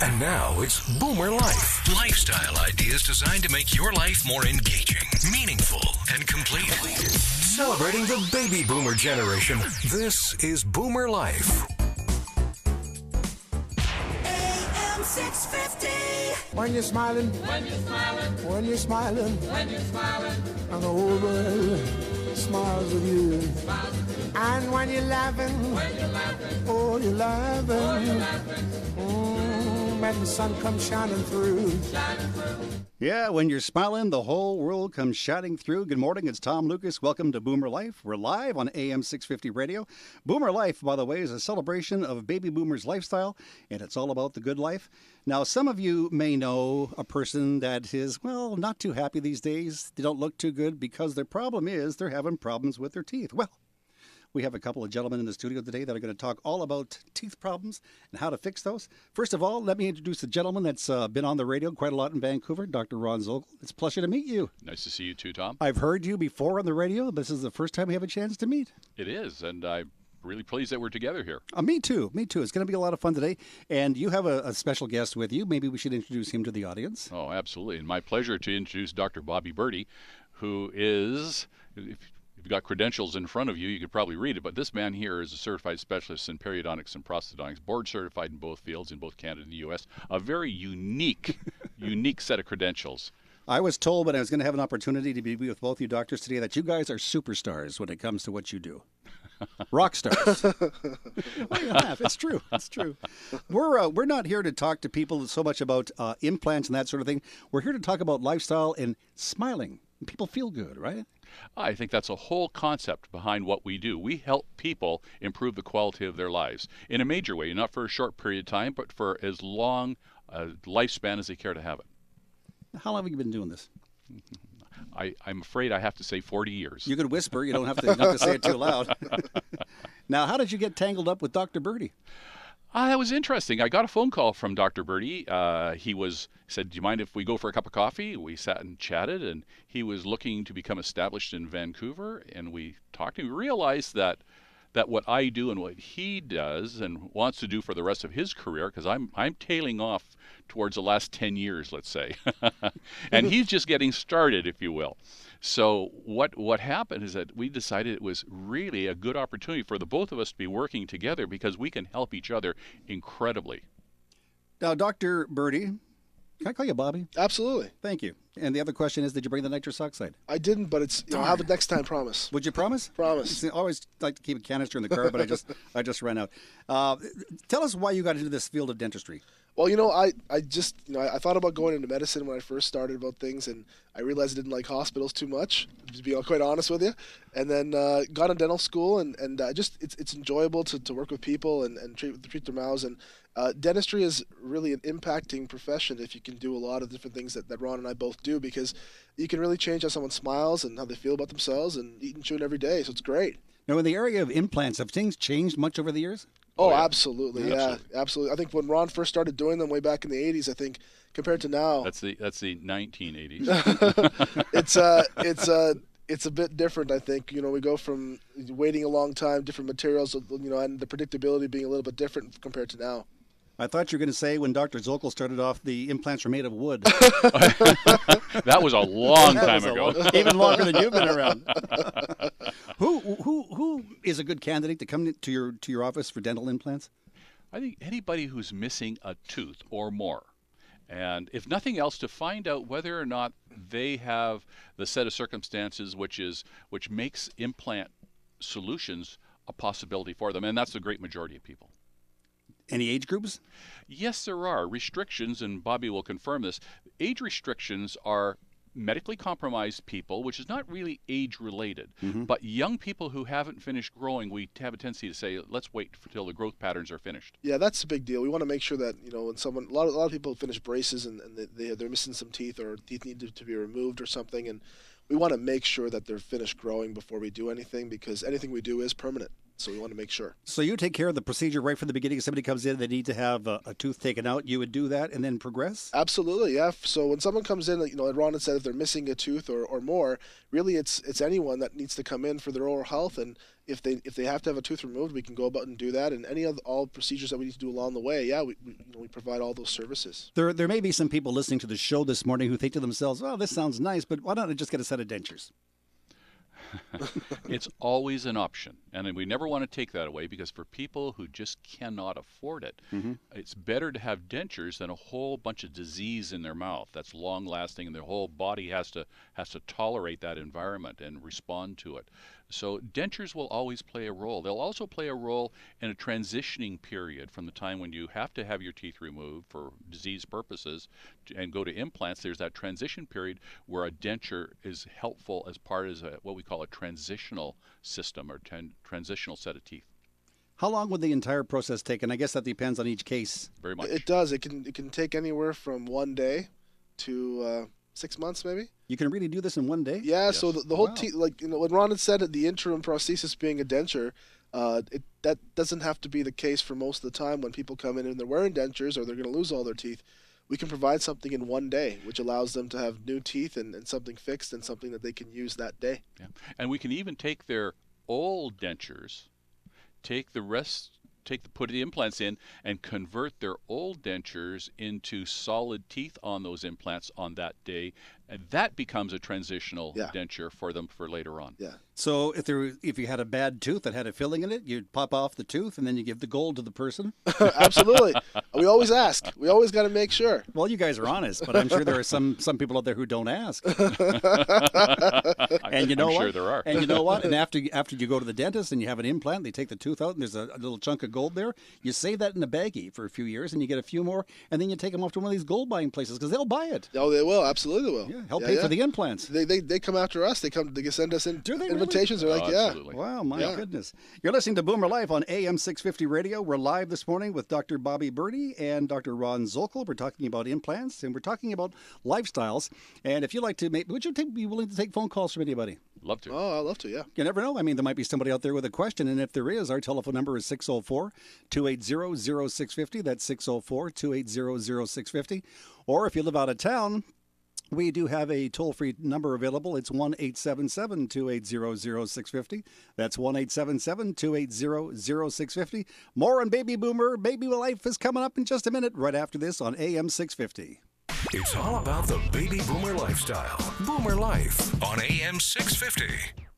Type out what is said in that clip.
And now it's Boomer Life. Lifestyle ideas designed to make your life more engaging, meaningful, and complete. Celebrating the baby boomer generation, this is Boomer Life. AM 650. When you're smiling, When you're smiling, when you're smiling, when you're smiling, and the whole world smiles with you. And when you're laughing, oh, you're laughing, and the sun comes shining through. Yeah, when you're smiling, the whole world comes shining through. Good morning, it's Tom Lucas. Welcome to Boomer Life. We're live on AM 650 Radio. Boomer Life, by the way, is a celebration of baby boomers' lifestyle, and it's all about the good life. Now, some of you may know a person that is, well, not too happy these days. They don't look too good because their problem is they're having problems with their teeth. Well, we have a couple of gentlemen in the studio today that are going to talk all about teeth problems and how to fix those. First of all, let me introduce the gentleman that's been on the radio quite a lot in Vancouver, Dr. Ron Zokol. It's a pleasure to meet you. Nice to see you too, Tom. I've heard you before on the radio. This is the first time we have a chance to meet. It is, and I'm really pleased that we're together here. Me too. Me too. It's going to be a lot of fun today. And you have a special guest with you. Maybe we should introduce him to the audience. Oh, absolutely. And my pleasure to introduce Dr. Bobby Birdie, who is, if you've got credentials in front of you, you could probably read it, but this man here is a certified specialist in periodontics and prosthodontics, board certified in both fields, in both Canada and the U.S. A very unique set of credentials. I was told when I was going to have an opportunity to be with both you doctors today that you guys are superstars when it comes to what you do. Rock stars. Why you laugh? It's true. It's true. We're not here to talk to people so much about implants and that sort of thing. We're here to talk about lifestyle and smiling. People feel good, right? I think that's a whole concept behind what we do. We help people improve the quality of their lives in a major way, not for a short period of time, but for as long a lifespan as they care to have it. How long have you been doing this? I'm afraid I have to say 40 years. You could whisper. You don't have to say it too loud. Now, how did you get tangled up with Dr. Birdie? That was interesting. I got a phone call from Dr. Birdie. He said, do you mind if we go for a cup of coffee? We sat and chatted, and he was looking to become established in Vancouver, and we talked, and we realized that what I do and what he does and wants to do for the rest of his career, because I'm tailing off towards the last 10 years, let's say, and he's just getting started, if you will. So what happened is that we decided it was really a good opportunity for the both of us to be working together because we can help each other incredibly. Now, Dr. Birdie, can I call you Bobby? Absolutely. Thank you. And the other question is, did you bring the nitrous oxide? I didn't, but it's I'll have it next time, promise. Would you promise? Promise. I always like to keep a canister in the car, but I just ran out. Tell us why you got into this field of dentistry. Well, I thought about going into medicine when I first started about things, and I realized I didn't like hospitals too much, to be quite honest with you. And then got in dental school, and it's enjoyable to work with people and treat their mouths. And dentistry is really an impacting profession if you can do a lot of different things that Ron and I both do, because you can really change how someone smiles and how they feel about themselves and eating and chewing every day. So it's great. Now, in the area of implants, have things changed much over the years? Oh, yeah. Absolutely. Yeah, absolutely. I think when Ron first started doing them way back in the 80s, I think compared to now. That's the 1980s. It's a bit different, I think. We go from waiting a long time, different materials, and the predictability being a little bit different compared to now. I thought you were going to say when Dr. Zokol started off, the implants were made of wood. That was a long time ago. Even longer than you've been around. Who is a good candidate to come to your office for dental implants? I think anybody who's missing a tooth or more. And if nothing else, to find out whether or not they have the set of circumstances which makes implant solutions a possibility for them. And that's the great majority of people. Any age groups? Yes, there are restrictions, and Bobby will confirm this. Age restrictions are medically compromised people, which is not really age-related. Mm-hmm. But young people who haven't finished growing, we have a tendency to say, let's wait until the growth patterns are finished. Yeah, that's a big deal. We want to make sure that, when a lot of people finish braces and they're missing some teeth, or teeth need to be removed or something, and we want to make sure that they're finished growing before we do anything, because anything we do is permanent. So we want to make sure. So you take care of the procedure right from the beginning. If somebody comes in, they need to have a tooth taken out. You would do that and then progress? Absolutely, yeah. So when someone comes in, like Ron had said, if they're missing a tooth or more, really it's anyone that needs to come in for their oral health. And if they have to have a tooth removed, we can go about and do that. And any of all procedures that we need to do along the way, yeah, we provide all those services. There may be some people listening to the show this morning who think to themselves, "Well, this sounds nice, but why don't I just get a set of dentures?" It's always an option, and we never want to take that away, because for people who just cannot afford it, it's better to have dentures than a whole bunch of disease in their mouth that's long lasting, and their whole body has to tolerate that environment and respond to it. So dentures will always play a role. They'll also play a role in a transitioning period from the time when you have to have your teeth removed for disease purposes and go to implants. There's that transition period where a denture is helpful as part of what we call a transitional system or transitional set of teeth. How long would the entire process take? And I guess that depends on each case. Very much. It does. It can take anywhere from 1 day to 6 months, maybe. You can really do this in 1 day? Yeah. Yes. So the whole Wow. teeth, like when Ron had said the interim prosthesis being a denture, that doesn't have to be the case for most of the time. When people come in and they're wearing dentures or they're going to lose all their teeth, we can provide something in 1 day, which allows them to have new teeth and something fixed and something that they can use that day. Yeah. And we can even take their old dentures, put the implants in, and convert their old dentures into solid teeth on those implants on that day, and that becomes a transitional denture for them for later on. Yeah. So if you had a bad tooth that had a filling in it, you'd pop off the tooth and then you give the gold to the person? Absolutely. We always ask. We always got to make sure. Well, you guys are honest, but I'm sure there are some people out there who don't ask. And you know I'm what? sure there are. And you know what? And after you go to the dentist and you have an implant, they take the tooth out and there's a little chunk of gold there. You save that in a baggie for a few years and you get a few more, and then you take them off to one of these gold buying places because they'll buy it. Oh, they will. Absolutely will. Yeah, help pay for the implants. They come after us. They send us in Do they really? invitations. They're like, yeah. Absolutely. Wow, my goodness. You're listening to Boomer Live on AM 650 Radio. We're live this morning with Dr. Bobby Birdie and Dr. Ron Zolkel. We're talking about implants and we're talking about lifestyles. And if you'd like to, would you be willing to take phone calls from anybody? Love to. Oh, I'd love to, yeah. You never know. I mean, there might be somebody out there with a question. And if there is, our telephone number is 604-280-0650. That's 604-280-0650. Or if you live out of town, we do have a toll-free number available. It's 1-877-280-0650. That's 1-877-280-0650. More on Baby Boomer. Baby Life is coming up in just a minute, right after this on AM 650. It's all about the baby boomer lifestyle. Boomer Life on AM 650.